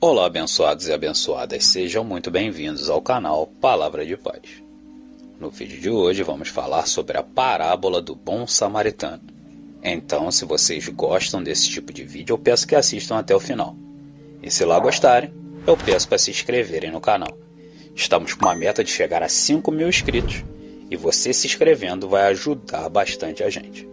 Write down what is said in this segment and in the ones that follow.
Olá, abençoados e abençoadas, sejam muito bem-vindos ao canal Palavra de Paz. No vídeo de hoje vamos falar sobre a parábola do bom samaritano. Então, se vocês gostam desse tipo de vídeo, eu peço que assistam até o final. E se lá gostarem, eu peço para se inscreverem no canal. Estamos com uma meta de chegar a 5.000 inscritos e você se inscrevendo vai ajudar bastante a gente.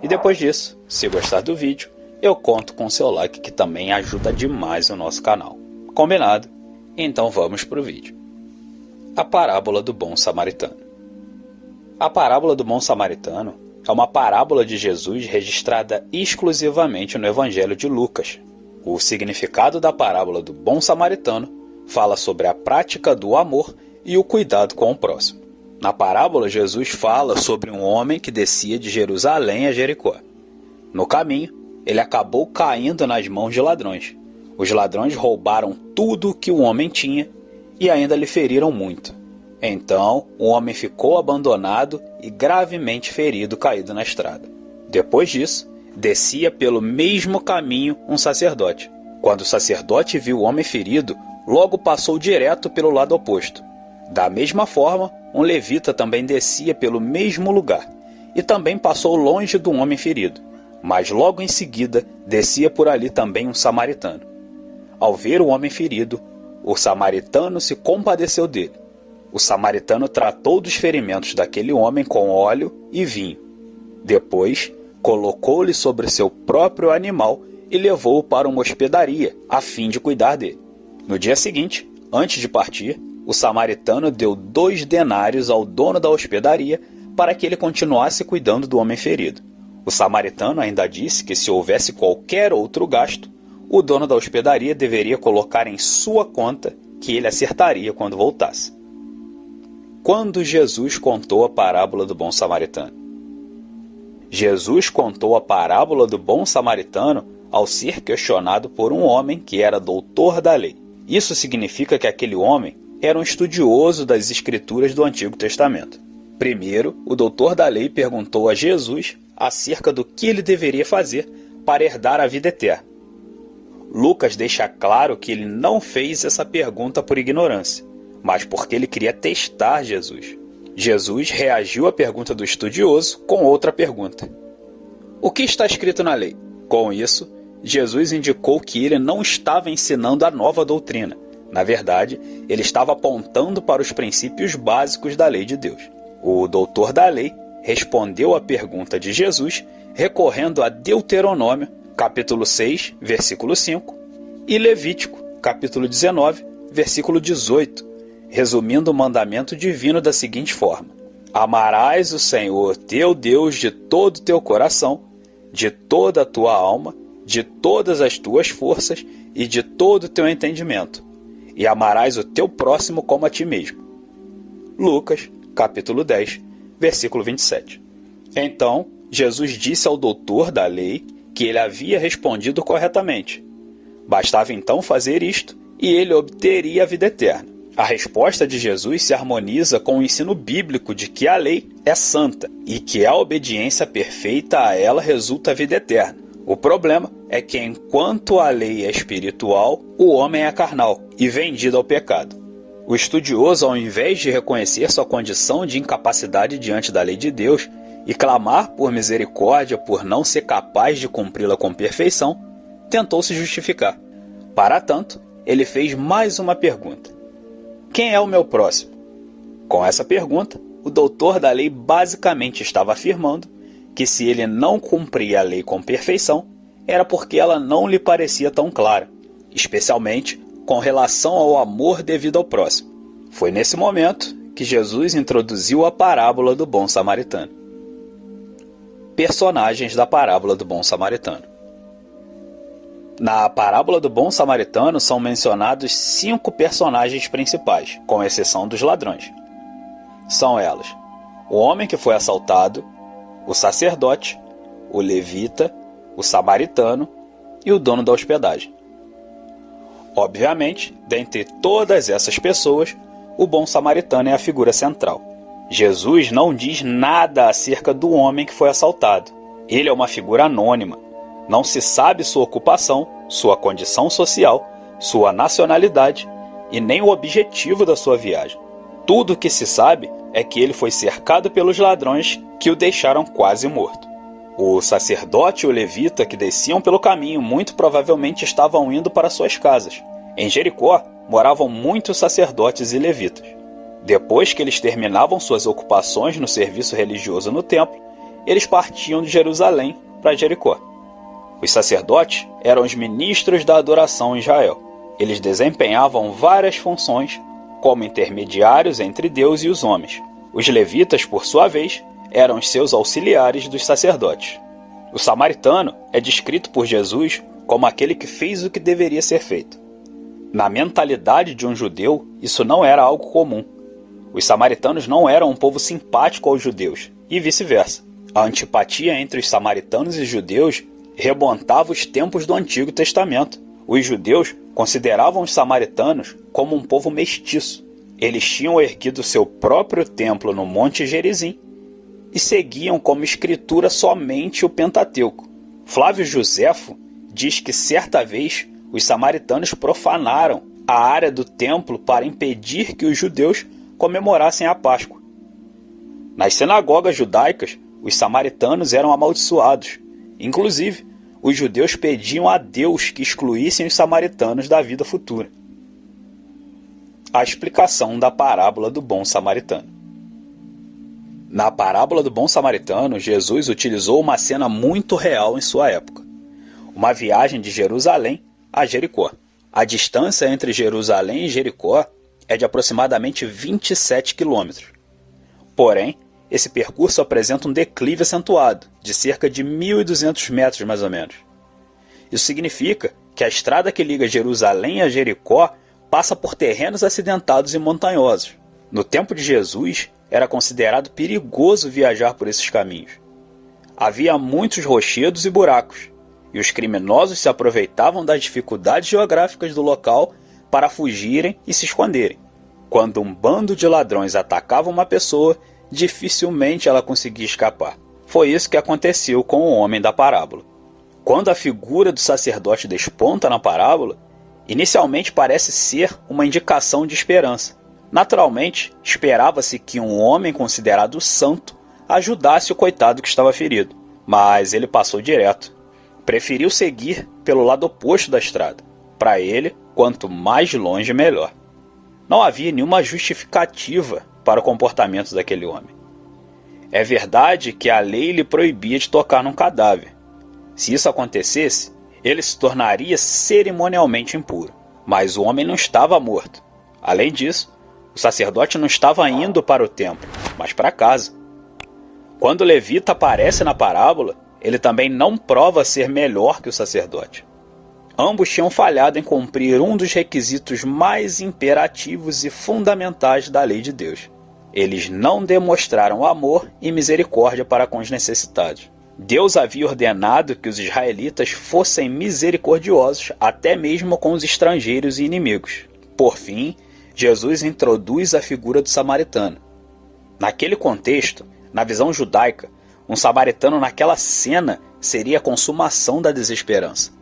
E depois disso, se gostar do vídeo, eu conto com o seu like, que também ajuda demais o nosso canal. Combinado? Então vamos para o vídeo. A parábola do bom samaritano. A parábola do bom samaritano é uma parábola de Jesus registrada exclusivamente no Evangelho de Lucas. O significado da parábola do bom samaritano fala sobre a prática do amor e o cuidado com o próximo. Na parábola, Jesus fala sobre um homem que descia de Jerusalém a Jericó. No caminho, ele acabou caindo nas mãos de ladrões. Os ladrões roubaram tudo o que o homem tinha e ainda lhe feriram muito. Então, o homem ficou abandonado e gravemente ferido, caído na estrada. Depois disso, descia pelo mesmo caminho um sacerdote. Quando o sacerdote viu o homem ferido, logo passou direto pelo lado oposto. Da mesma forma, um levita também descia pelo mesmo lugar e também passou longe do homem ferido. Mas logo em seguida, descia por ali também um samaritano. Ao ver o homem ferido, o samaritano se compadeceu dele. O samaritano tratou dos ferimentos daquele homem com óleo e vinho. Depois, colocou-lhe sobre seu próprio animal e levou-o para uma hospedaria, a fim de cuidar dele. No dia seguinte, antes de partir, o samaritano deu 2 denários ao dono da hospedaria para que ele continuasse cuidando do homem ferido. O samaritano ainda disse que se houvesse qualquer outro gasto, o dono da hospedaria deveria colocar em sua conta, que ele acertaria quando voltasse. Quando Jesus contou a parábola do bom samaritano? Jesus contou a parábola do bom samaritano ao ser questionado por um homem que era doutor da lei. Isso significa que aquele homem era um estudioso das escrituras do Antigo Testamento. Primeiro, o doutor da lei perguntou a Jesus acerca do que ele deveria fazer para herdar a vida eterna. Lucas deixa claro que ele não fez essa pergunta por ignorância, mas porque ele queria testar Jesus. Jesus reagiu à pergunta do estudioso com outra pergunta: o que está escrito na lei? Com isso, Jesus indicou que ele não estava ensinando a nova doutrina. Na verdade, ele estava apontando para os princípios básicos da lei de Deus. O doutor da lei respondeu à pergunta de Jesus recorrendo a Deuteronômio, capítulo 6, versículo 5, e Levítico, capítulo 19, versículo 18, resumindo o mandamento divino da seguinte forma: amarás o Senhor teu Deus de todo o teu coração, de toda a tua alma, de todas as tuas forças e de todo o teu entendimento, e amarás o teu próximo como a ti mesmo. Lucas, capítulo 10, versículo 27. Então, Jesus disse ao doutor da lei que ele havia respondido corretamente. Bastava então fazer isto e ele obteria a vida eterna. A resposta de Jesus se harmoniza com o ensino bíblico de que a lei é santa e que a obediência perfeita a ela resulta a vida eterna. O problema é que enquanto a lei é espiritual, o homem é carnal e vendido ao pecado. O estudioso, ao invés de reconhecer sua condição de incapacidade diante da lei de Deus e clamar por misericórdia por não ser capaz de cumpri-la com perfeição, tentou se justificar. Para tanto, ele fez mais uma pergunta: quem é o meu próximo? Com essa pergunta, o doutor da lei basicamente estava afirmando que se ele não cumpria a lei com perfeição, era porque ela não lhe parecia tão clara, especialmente com relação ao amor devido ao próximo. Foi nesse momento que Jesus introduziu a parábola do bom samaritano. Personagens da parábola do bom samaritano. Na parábola do bom samaritano são mencionados 5 personagens principais, com exceção dos ladrões. São elas: o homem que foi assaltado, o sacerdote, o levita, o samaritano e o dono da hospedagem. Obviamente, dentre todas essas pessoas, o bom samaritano é a figura central. Jesus não diz nada acerca do homem que foi assaltado. Ele é uma figura anônima. Não se sabe sua ocupação, sua condição social, sua nacionalidade e nem o objetivo da sua viagem. Tudo o que se sabe é que ele foi cercado pelos ladrões que o deixaram quase morto. O sacerdote e o levita que desciam pelo caminho muito provavelmente estavam indo para suas casas. Em Jericó moravam muitos sacerdotes e levitas. Depois que eles terminavam suas ocupações no serviço religioso no templo, eles partiam de Jerusalém para Jericó. Os sacerdotes eram os ministros da adoração em Israel. Eles desempenhavam várias funções, como intermediários entre Deus e os homens. Os levitas, por sua vez, eram os seus auxiliares dos sacerdotes. O samaritano é descrito por Jesus como aquele que fez o que deveria ser feito. Na mentalidade de um judeu, isso não era algo comum. Os samaritanos não eram um povo simpático aos judeus, e vice-versa. A antipatia entre os samaritanos e judeus remontava os tempos do Antigo Testamento. Os judeus consideravam os samaritanos como um povo mestiço. Eles tinham erguido seu próprio templo no Monte Gerizim e seguiam como escritura somente o Pentateuco. Flávio Josefo diz que certa vez os samaritanos profanaram a área do templo para impedir que os judeus comemorassem a Páscoa. Nas sinagogas judaicas, os samaritanos eram amaldiçoados. Inclusive, os judeus pediam a Deus que excluíssem os samaritanos da vida futura. A explicação da parábola do bom samaritano. Na parábola do bom samaritano, Jesus utilizou uma cena muito real em sua época. Uma viagem de Jerusalém a Jericó. A distância entre Jerusalém e Jericó é de aproximadamente 27 quilômetros. Porém, esse percurso apresenta um declive acentuado, de cerca de 1.200 metros mais ou menos. Isso significa que a estrada que liga Jerusalém a Jericó passa por terrenos acidentados e montanhosos. No tempo de Jesus, era considerado perigoso viajar por esses caminhos. Havia muitos rochedos e buracos, e os criminosos se aproveitavam das dificuldades geográficas do local para fugirem e se esconderem. Quando um bando de ladrões atacava uma pessoa, dificilmente ela conseguia escapar. Foi isso que aconteceu com o homem da parábola. Quando a figura do sacerdote desponta na parábola, inicialmente parece ser uma indicação de esperança. Naturalmente, esperava-se que um homem considerado santo ajudasse o coitado que estava ferido, mas ele passou direto. Preferiu seguir pelo lado oposto da estrada. Para ele, quanto mais longe, melhor. Não havia nenhuma justificativa para o comportamento daquele homem. É verdade que a lei lhe proibia de tocar num cadáver. Se isso acontecesse, ele se tornaria cerimonialmente impuro. Mas o homem não estava morto. Além disso, o sacerdote não estava indo para o templo, mas para casa. Quando o levita aparece na parábola, ele também não prova ser melhor que o sacerdote. Ambos tinham falhado em cumprir um dos requisitos mais imperativos e fundamentais da lei de Deus. Eles não demonstraram amor e misericórdia para com os necessitados. Deus havia ordenado que os israelitas fossem misericordiosos até mesmo com os estrangeiros e inimigos. Por fim, Jesus introduz a figura do samaritano. Naquele contexto, na visão judaica, um samaritano naquela cena seria a consumação da desesperança.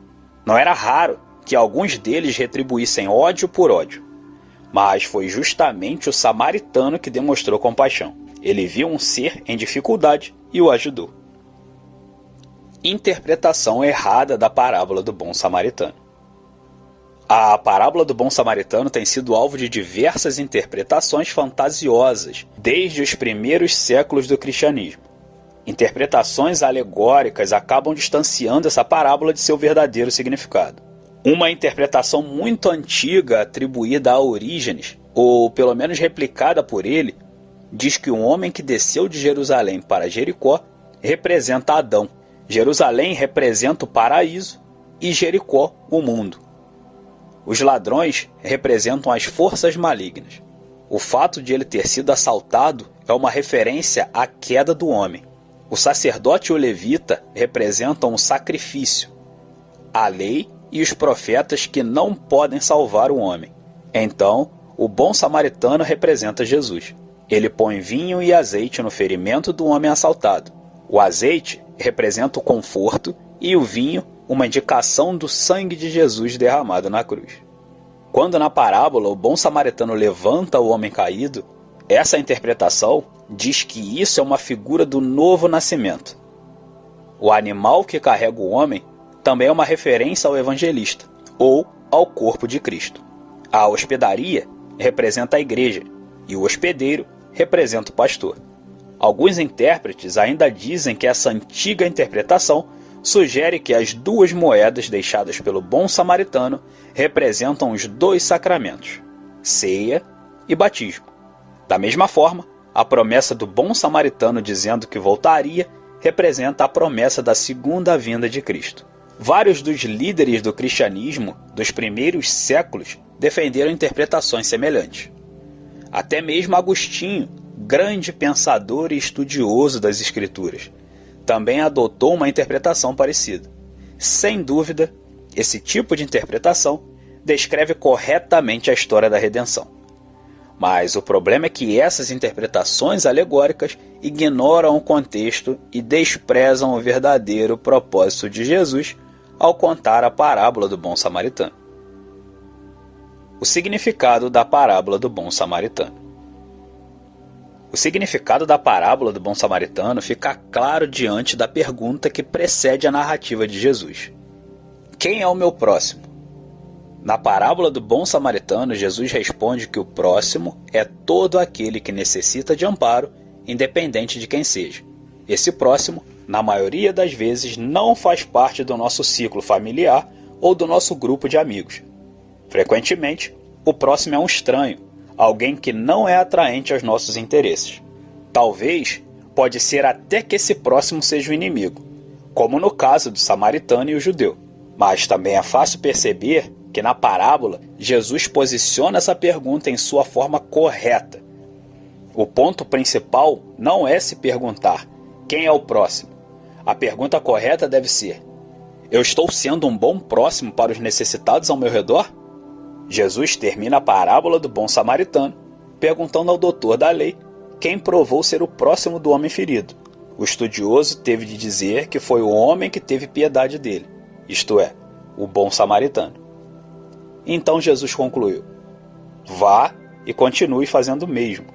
Não era raro que alguns deles retribuíssem ódio por ódio. Mas foi justamente o samaritano que demonstrou compaixão. Ele viu um ser em dificuldade e o ajudou. Interpretação errada da parábola do bom samaritano. A parábola do bom samaritano tem sido alvo de diversas interpretações fantasiosas desde os primeiros séculos do cristianismo. Interpretações alegóricas acabam distanciando essa parábola de seu verdadeiro significado. Uma interpretação muito antiga atribuída a Orígenes, ou pelo menos replicada por ele, diz que um homem que desceu de Jerusalém para Jericó representa Adão. Jerusalém representa o paraíso e Jericó o mundo. Os ladrões representam as forças malignas. O fato de ele ter sido assaltado é uma referência à queda do homem. O sacerdote e o levita representam o sacrifício, a lei e os profetas que não podem salvar o homem. Então, o bom samaritano representa Jesus. Ele põe vinho e azeite no ferimento do homem assaltado. O azeite representa o conforto e o vinho uma indicação do sangue de Jesus derramado na cruz. Quando na parábola o bom samaritano levanta o homem caído, essa interpretação diz que isso é uma figura do novo nascimento. O animal que carrega o homem também é uma referência ao evangelista, ou ao corpo de Cristo. A hospedaria representa a igreja e o hospedeiro representa o pastor. Alguns intérpretes ainda dizem que essa antiga interpretação sugere que as duas moedas deixadas pelo bom samaritano representam os dois sacramentos, ceia e batismo. Da mesma forma, a promessa do bom samaritano dizendo que voltaria representa a promessa da segunda vinda de Cristo. Vários dos líderes do cristianismo dos primeiros séculos defenderam interpretações semelhantes. Até mesmo Agostinho, grande pensador e estudioso das Escrituras, também adotou uma interpretação parecida. Sem dúvida, esse tipo de interpretação descreve corretamente a história da redenção. Mas o problema é que essas interpretações alegóricas ignoram o contexto e desprezam o verdadeiro propósito de Jesus ao contar a parábola do bom samaritano. O significado da parábola do bom samaritano. O significado da parábola do bom samaritano fica claro diante da pergunta que precede a narrativa de Jesus: quem é o meu próximo? Na parábola do bom samaritano, Jesus responde que o próximo é todo aquele que necessita de amparo, independente de quem seja. Esse próximo, na maioria das vezes, não faz parte do nosso ciclo familiar ou do nosso grupo de amigos. Frequentemente, o próximo é um estranho, alguém que não é atraente aos nossos interesses. Talvez, pode ser até que esse próximo seja o inimigo, como no caso do samaritano e o judeu. Mas também é fácil perceber que na parábola, Jesus posiciona essa pergunta em sua forma correta. O ponto principal não é se perguntar quem é o próximo. A pergunta correta deve ser: eu estou sendo um bom próximo para os necessitados ao meu redor? Jesus termina a parábola do bom samaritano perguntando ao doutor da lei quem provou ser o próximo do homem ferido. O estudioso teve de dizer que foi o homem que teve piedade dele, isto é, o bom samaritano. Então Jesus concluiu: vá e continue fazendo o mesmo.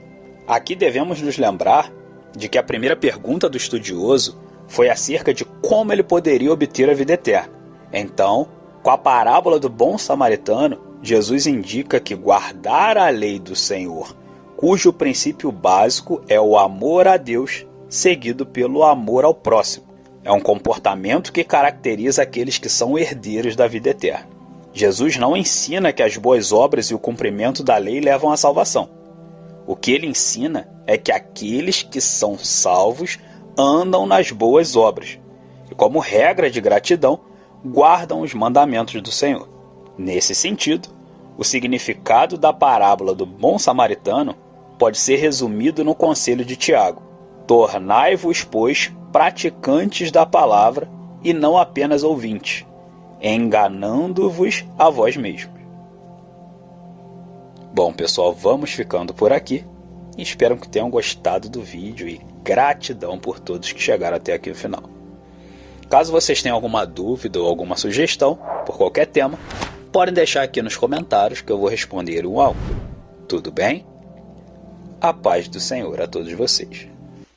Aqui devemos nos lembrar de que a primeira pergunta do estudioso foi acerca de como ele poderia obter a vida eterna. Então, com a parábola do bom samaritano, Jesus indica que guardar a lei do Senhor, cujo princípio básico é o amor a Deus, seguido pelo amor ao próximo, é um comportamento que caracteriza aqueles que são herdeiros da vida eterna. Jesus não ensina que as boas obras e o cumprimento da lei levam à salvação. O que ele ensina é que aqueles que são salvos andam nas boas obras e, como regra de gratidão, guardam os mandamentos do Senhor. Nesse sentido, o significado da parábola do bom samaritano pode ser resumido no conselho de Tiago: tornai-vos, pois, praticantes da palavra e não apenas ouvintes, enganando-vos a vós mesmos. Bom, pessoal, vamos ficando por aqui. Espero que tenham gostado do vídeo e gratidão por todos que chegaram até aqui no final. Caso vocês tenham alguma dúvida ou alguma sugestão por qualquer tema, podem deixar aqui nos comentários que eu vou responder um a um. Tudo bem? A paz do Senhor a todos vocês.